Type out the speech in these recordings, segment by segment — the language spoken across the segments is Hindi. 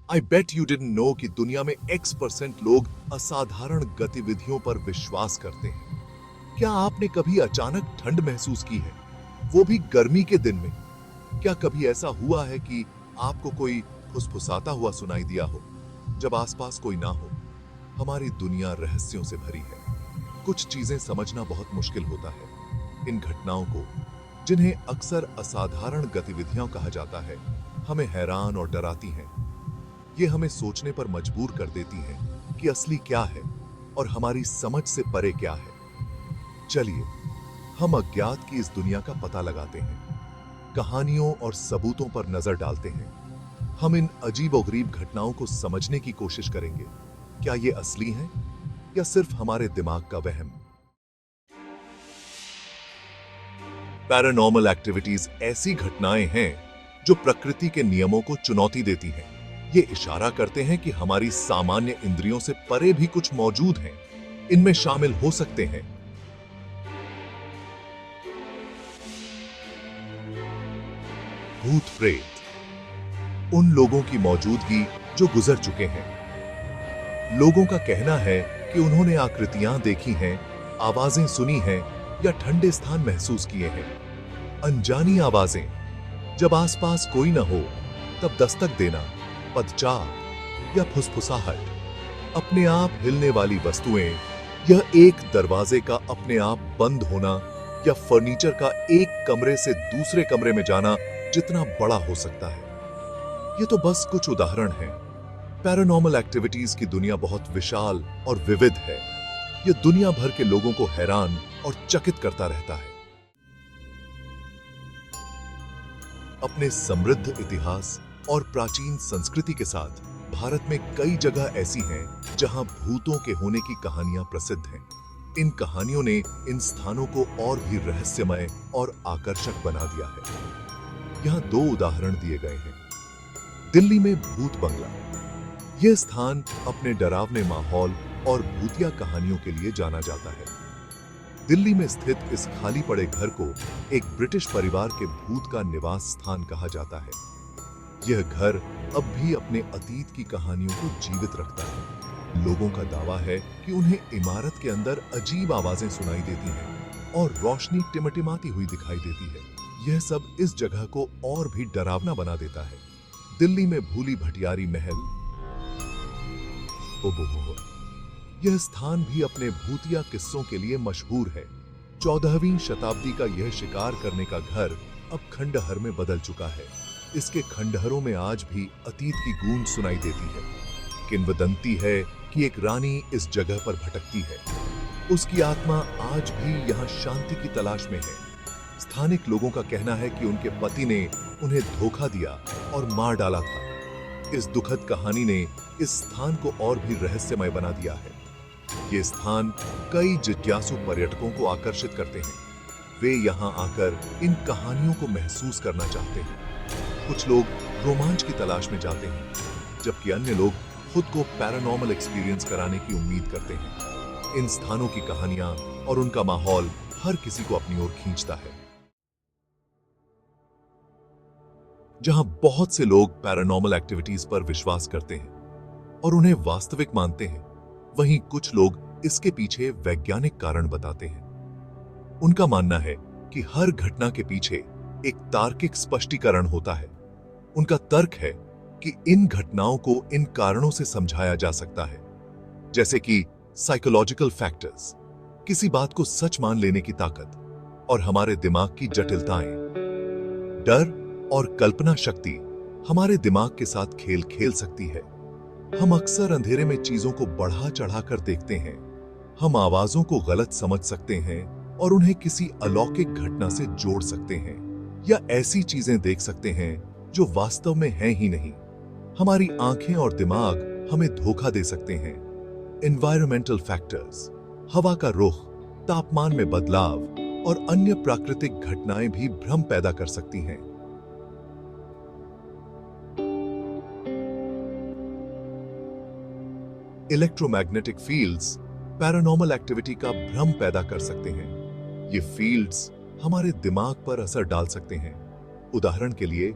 I bet you didn't know कि दुनिया में X% लोग असाधारण गतिविधियों पर विश्वास करते हैं। क्या आपने कभी अचानक ठंड महसूस की है, वो भी गर्मी के दिन में? क्या कभी ऐसा हुआ है कि आपको कोई फुसफुसाता हुआ सुनाई दिया हो जब आसपास कोई ना हो? हमारी दुनिया रहस्यों से भरी है। कुछ चीजें समझना बहुत मुश्किल होता है। इन घटनाओं को, जिन्हें अक्सर असाधारण गतिविधियां कहा जाता है, हमें हैरान और डराती हैं। ये हमें सोचने पर मजबूर कर देती हैं कि असली क्या है और हमारी समझ से परे क्या है। चलिए, हम अज्ञात की इस दुनिया का पता लगाते हैं, कहानियों और सबूतों पर नजर डालते हैं। हम इन अजीबोगरीब घटनाओं को समझने की कोशिश करेंगे। क्या ये असली हैं या सिर्फ हमारे दिमाग का वहम? पैरानॉर्मल एक्टिविटीज ऐसी घटनाएं हैं जो प्रकृति के नियमों को चुनौती देती हैं। ये इशारा करते हैं कि हमारी सामान्य इंद्रियों से परे भी कुछ मौजूद हैं। इनमें शामिल हो सकते हैं भूत प्रेत, उन लोगों की मौजूदगी जो गुजर चुके हैं। लोगों का कहना है कि उन्होंने आकृतियां देखी हैं, आवाजें सुनी हैं या ठंडे स्थान महसूस किए हैं। अनजानी आवाजें, जब आसपास कोई न हो तब दस्तक देना, पदचार या फुसफुसाहट, अपने आप हिलने वाली वस्तुएं, यह एक दरवाजे का अपने आप बंद होना या फर्नीचर का एक कमरे से दूसरे कमरे में जाना जितना बड़ा हो सकता है। ये तो बस कुछ उदाहरण हैं। पैरानॉर्मल एक्टिविटीज की दुनिया बहुत विशाल और विविध है। यह दुनिया भर के लोगों को हैरान और चकित करता रहता है। अपने समृद्ध इतिहास और प्राचीन संस्कृति के साथ भारत में कई जगह ऐसी हैं जहां भूतों के होने की कहानियां प्रसिद्ध हैं। इन कहानियों ने इन स्थानों को और भी रहस्यमय और आकर्षक बना दिया है। यहां दो उदाहरण दिए गए हैं। दिल्ली में भूत बंगला। यह स्थान अपने डरावने माहौल और भूतिया कहानियों के लिए जाना जाता है। दिल्ली में स्थित इस खाली पड़े घर को एक ब्रिटिश परिवार के भूत का निवास स्थान कहा जाता है। यह घर अब भी अपने अतीत की कहानियों को जीवित रखता है। लोगों का दावा है कि उन्हें इमारत के अंदर अजीब आवाजें सुनाई देती हैं और रोशनी टिमटिमाती हुई दिखाई देती है। यह सब इस जगह को और भी डरावना बना देता है। दिल्ली में भूली भटियारी महल। ओबोहो, यह स्थान भी अपने भूतिया किस्सों के लिए मशहूर है। 14वीं शताब्दी का यह शिकार करने का घर अब खंडहर में बदल चुका है। इसके खंडहरों में आज भी अतीत की गूंज सुनाई देती है। किंवदंती है कि एक रानी इस जगह पर भटकती है। उसकी आत्मा आज भी यहाँ शांति की तलाश में है। स्थानिक लोगों का कहना है कि उनके पति ने उन्हें धोखा दिया और मार डाला था। इस दुखद कहानी ने इस स्थान को और भी रहस्यमय बना दिया है। ये स्थान कई जिज्ञासु पर्यटकों को आकर्षित करते हैं। वे यहाँ आकर इन कहानियों को महसूस करना चाहते हैं। कुछ लोग रोमांच की तलाश में जाते हैं, जबकि अन्य लोग खुद को पैरानॉर्मल एक्सपीरियंस कराने की उम्मीद करते हैं। इन स्थानों की कहानियां और उनका माहौल हर किसी को अपनी ओर खींचता है। जहां बहुत से लोग पैरानॉर्मल एक्टिविटीज पर विश्वास करते हैं और उन्हें वास्तविक मानते हैं, वहीं कुछ लोग इसके पीछे वैज्ञानिक कारण बताते हैं। उनका मानना है कि हर घटना के पीछे एक तार्किक स्पष्टीकरण होता है। उनका तर्क है कि इन घटनाओं को इन कारणों से समझाया जा सकता है, जैसे कि साइकोलॉजिकल फैक्टर्स, किसी बात को सच मान लेने की ताकत, और हमारे दिमाग की जटिलताएं। डर और कल्पना शक्ति हमारे दिमाग के साथ खेल खेल सकती है। हम अक्सर अंधेरे में चीजों को बढ़ा चढ़ाकर देखते हैं। हम आवाजों को गलत समझ सकते हैं और उन्हें किसी अलौकिक घटना से जोड़ सकते हैं, या ऐसी चीजें देख सकते हैं जो वास्तव में हैं ही नहीं। हमारी आंखें और दिमाग हमें धोखा दे सकते हैं। एनवायरमेंटल फैक्टर्स, हवा का रुख, तापमान में बदलाव और अन्य प्राकृतिक घटनाएं भी भ्रम पैदा कर सकती हैं। इलेक्ट्रोमैग्नेटिक फील्ड्स पैरानॉर्मल एक्टिविटी का भ्रम पैदा कर सकते हैं। ये फील्ड्स हमारे दिमाग पर असर डाल सकते हैं। उदाहरण के लिए,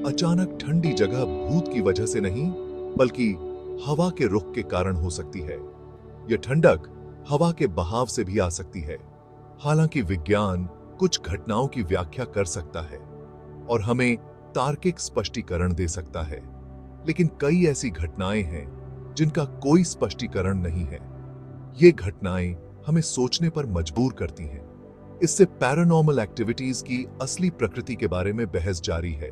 अचानक ठंडी जगह भूत की वजह से नहीं, बल्कि हवा के रुख के कारण हो सकती है। यह ठंडक हवा के बहाव से भी आ सकती है। हालांकि विज्ञान कुछ घटनाओं की व्याख्या कर सकता है और हमें तार्किक स्पष्टीकरण दे सकता है, लेकिन कई ऐसी घटनाएं हैं जिनका कोई स्पष्टीकरण नहीं है। ये घटनाएं हमें सोचने पर मजबूर करती हैं। इससे पैरानॉर्मल एक्टिविटीज की असली प्रकृति के बारे में बहस जारी है।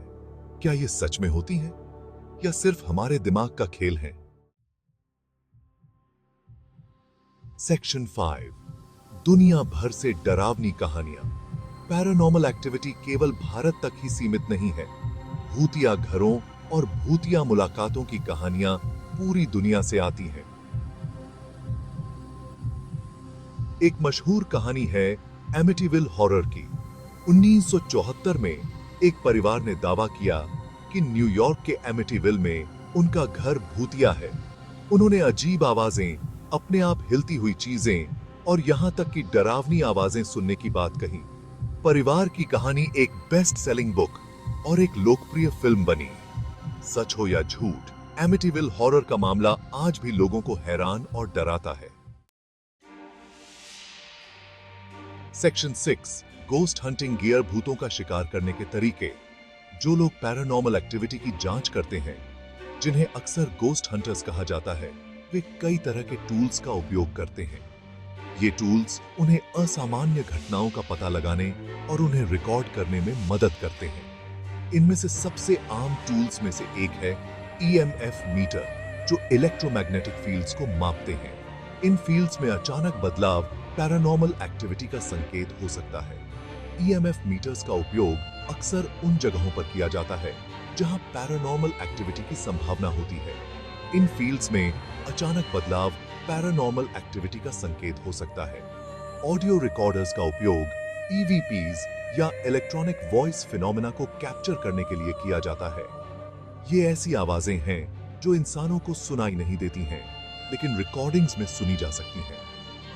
क्या ये सच में होती है या सिर्फ हमारे दिमाग का खेल है? सेक्शन 5, दुनिया भर से डरावनी कहानियां। पैरानॉर्मल एक्टिविटी केवल भारत तक ही सीमित नहीं है। भूतिया घरों और भूतिया मुलाकातों की कहानियां पूरी दुनिया से आती हैं। एक मशहूर कहानी है एमिटीविल हॉरर की। 1974 में एक परिवार ने दावा किया कि न्यूयॉर्क के एमिटीविल में उनका घर भूतिया है। उन्होंने अजीब आवाजें, अपने आप हिलती हुई चीजें और यहां तक कि डरावनी आवाजें सुनने की बात कही। परिवार की कहानी एक बेस्ट सेलिंग बुक और एक लोकप्रिय फिल्म बनी। सच हो या झूठ, एमिटीविल हॉरर का मामला आज भी लोगों को हैरान और डराता है। Section 6, ghost hunting gear. भूतों का शिकार करने के तरीके। जो लोग पैरानॉर्मल एक्टिविटी की जांच करते हैं, जिन्हें अक्सर गोस्ट हंटर्स कहा जाता है, वे कई तरह के टूल्स का उपयोग करते हैं। ये टूल्स उन्हें असामान्य घटनाओं का पता लगाने और उन्हें रिकॉर्ड करने में मदद करते हैं। इनमें से सबसे आम टूल्स में से एक है EMF मीटर, जो इलेक्ट्रोमैग्नेटिक फील्ड्स को मापते हैं। इन फील्ड्स में अचानक बदलाव पैरानॉर्मल एक्टिविटी का संकेत हो सकता है। EMF मीटर्स का उपयोग अक्सर उन जगहों पर किया जाता है जहां पैरानॉर्मल एक्टिविटी की संभावना होती है। इन फील्ड्स में अचानक बदलाव पैरानॉर्मल एक्टिविटी का संकेत हो सकता है। ऑडियो रिकॉर्डर्स का उपयोग EVPs या इलेक्ट्रॉनिक वॉइस फिनोमेना को कैप्चर करने के लिए किया जाता है। ये ऐसी आवाजें हैं जो इंसानों को सुनाई नहीं देती हैं, लेकिन रिकॉर्डिंग्स में सुनी जा सकती हैं।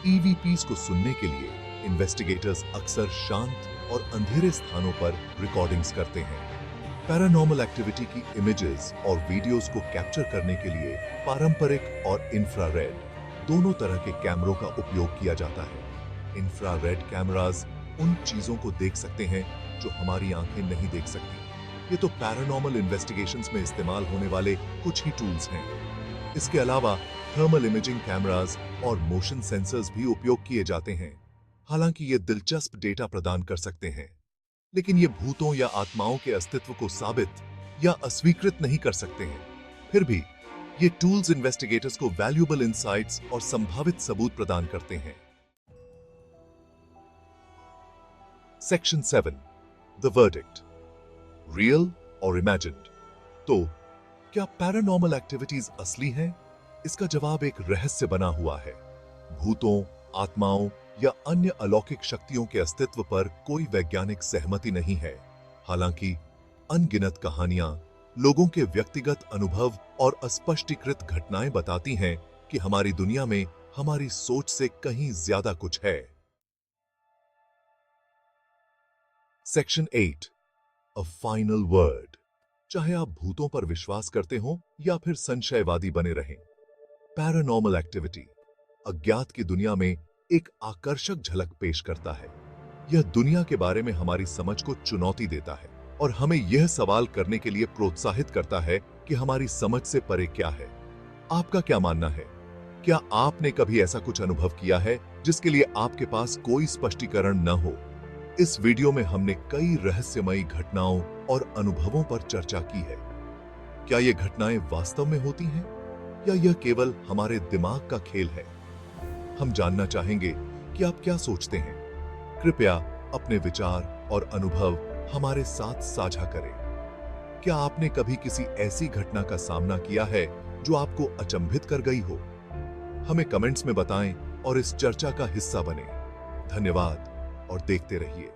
EVPs को सुनने के लिए इन्वेस्टिगेटर्स अक्सर शांत और अंधेरे स्थानों पर रिकॉर्डिंग्स करते हैं। पैरानॉर्मल एक्टिविटी की इमेजेस और वीडियोस को कैप्चर करने के लिए पारंपरिक और इंफ्रारेड दोनों तरह के कैमरों का उपयोग किया जाता है। इंफ्रारेड कैमरास उन चीजों को देख सकते हैं जो हमारी आंखें नहीं देख सकती। ये तो पैरानॉर्मल इन्वेस्टिगेशंस में इस्तेमाल होने वाले कुछ ही टूल्स हैं। इसके अलावा थर्मल इमेजिंग कैमरास और मोशन सेंसर्स भी उपयोग किए जाते हैं। हालांकि ये दिलचस्प डेटा प्रदान कर सकते हैं, लेकिन ये भूतों या आत्माओं के अस्तित्व को साबित या अस्वीकृत नहीं कर सकते हैं। फिर भी ये टूल्स इन्वेस्टिगेटर्स को वैल्यूएबल इंसाइट्स और संभावित सबूत प्रदान करते हैं। सेक्शन 7, द वर्डिक्ट, रियल और इमेजिन्ड। तो क्या पैरानॉर्मल एक्टिविटीज असली हैं? इसका जवाब एक रहस्य बना हुआ है। भूतों, आत्माओं या अन्य अलौकिक शक्तियों के अस्तित्व पर कोई वैज्ञानिक सहमति नहीं है। हालांकि अनगिनत कहानियां, लोगों के व्यक्तिगत अनुभव और अस्पष्टीकृत घटनाएं बताती हैं कि हमारी दुनिया में हमारी सोच से कहीं ज्यादा कुछ है। Section 8, a final word. चाहे आप भूतों पर विश्वास करते हो या फिर संशयवादी बने रहें, पैरानॉर्मल एक्टिविटी अज्ञात की दुनिया में एक आकर्षक झलक पेश करता है। यह दुनिया के बारे में हमारी समझ को चुनौती देता है और हमें यह सवाल करने के लिए प्रोत्साहित करता है कि हमारी समझ से परे क्या है। आपका क्या मानना है? क्या आपने कभी ऐसा कुछ अनुभव किया है जिसके लिए आपके पास कोई स्पष्टीकरण न हो? इस वीडियो में हमने कई रहस्यमयी घटनाओं और अनुभवों पर चर्चा की है। क्या ये घटनाएं वास्तव में होती हैं या यह केवल हमारे दिमाग का खेल है? हम जानना चाहेंगे कि आप क्या सोचते हैं। कृपया अपने विचार और अनुभव हमारे साथ साझा करें। क्या आपने कभी किसी ऐसी घटना का सामना किया है जो आपको अचंभित कर गई हो? हमें कमेंट्स में बताएं और इस चर्चा का हिस्सा बनें। धन्यवाद और देखते रहिए।